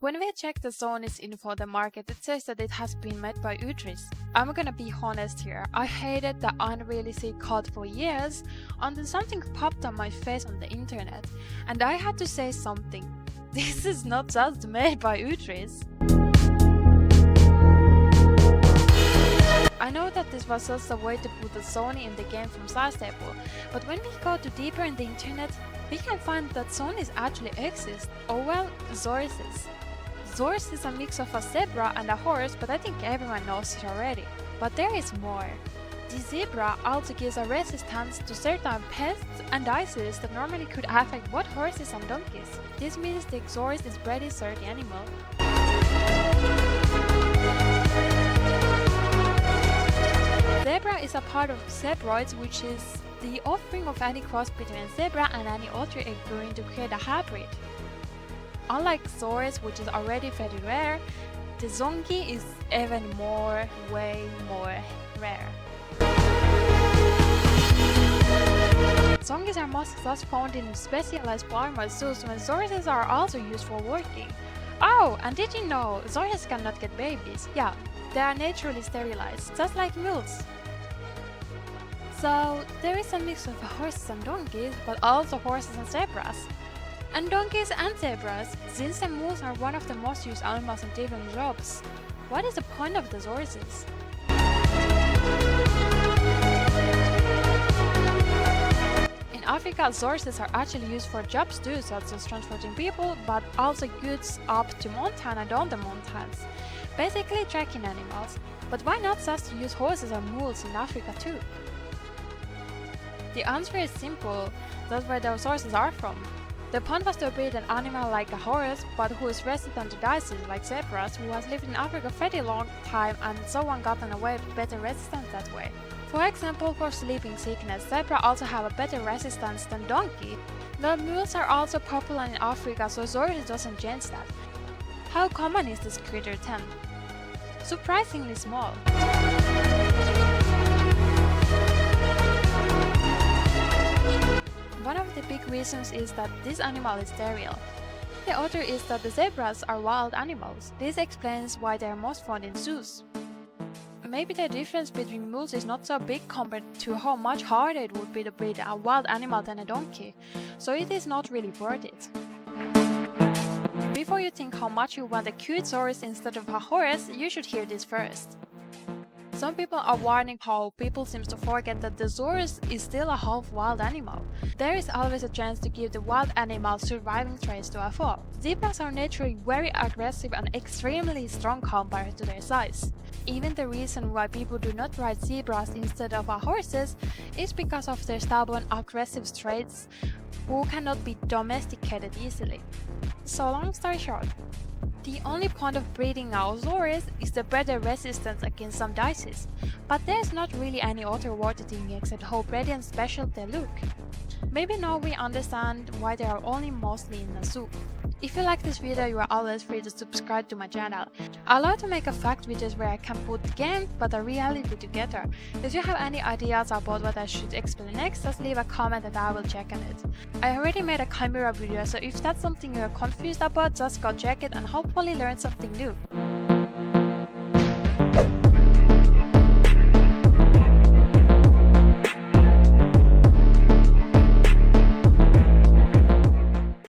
When we check the Zony's info on the market, it says that it has been made by Utris. I'm gonna be honest here, I hated the unrealistic code for years until something popped on my face on the internet, and I had to say something. This is not just made by Utris. I know that this was just a way to put the Zony in the game from Starstable, but when we go deeper in the internet, we can find that Zonys actually exist, or well, zorses. Zorse is a mix of a zebra and a horse, but I think everyone knows it already. But there is more. The zebra also gives a resistance to certain pests and diseases that normally could affect both horses and donkeys. This means the zorse is pretty sturdy animal. Zebra is a part of zebroids, which is the offspring of any cross between a zebra and any other egg going to create a hybrid. Unlike zorse, which is already very rare, the zonky is even way more rare. Zonkies are most just found in specialized farmer zoos, when zorses are also used for working. Oh, and did you know zorses cannot get babies? Yeah, they are naturally sterilized, just like mules. So there is a mix of horses and donkeys, but also horses and zebras. And donkeys and zebras, since the mules are one of the most used animals in different jobs. What is the point of the zorses? In Africa, zorses are actually used for jobs too, such as transporting people, but also goods up to mountain and down the mountains. Basically tracking animals. But why not just use horses or mules in Africa too? The answer is simple, that's where those horses are from. The point was to breed an animal like a horse, but who is resistant to disease like zebras, who has lived in Africa for a very long time and so on gotten away with better resistance that way. For example, for sleeping sickness, zebra also have a better resistance than donkey. The mules are also popular in Africa, so zorse doesn't change that. How common is this critter then? Surprisingly small. One of the big reasons is that this animal is sterile. The other is that the zebras are wild animals. This explains why they are most found in zoos. Maybe the difference between mules is not so big compared to how much harder it would be to breed a wild animal than a donkey, so it is not really worth it. Before you think how much you want a cute zorse instead of a horse, you should hear this first. Some people are warning how people seem to forget that the zorse is still a half wild animal. There is always a chance to give the wild animal surviving traits to a foe. Zebras are naturally very aggressive and extremely strong compared to their size. Even the reason why people do not ride zebras instead of horses is because of their stubborn aggressive traits who cannot be domesticated easily. So long story short, the only point of breeding our zorse is the better resistance against some diseases, but there's not really any other worthy thing except how pretty and special they look. Maybe now we understand why they are only mostly in a zoo. If you like this video, you are always free to subscribe to my channel. I love to make a fact videos where I can put the game but a reality together. If you have any ideas about what I should explain next, just leave a comment and I will check on it. I already made a chimera video, so if that's something you are confused about, just go check it and hopefully learn something new.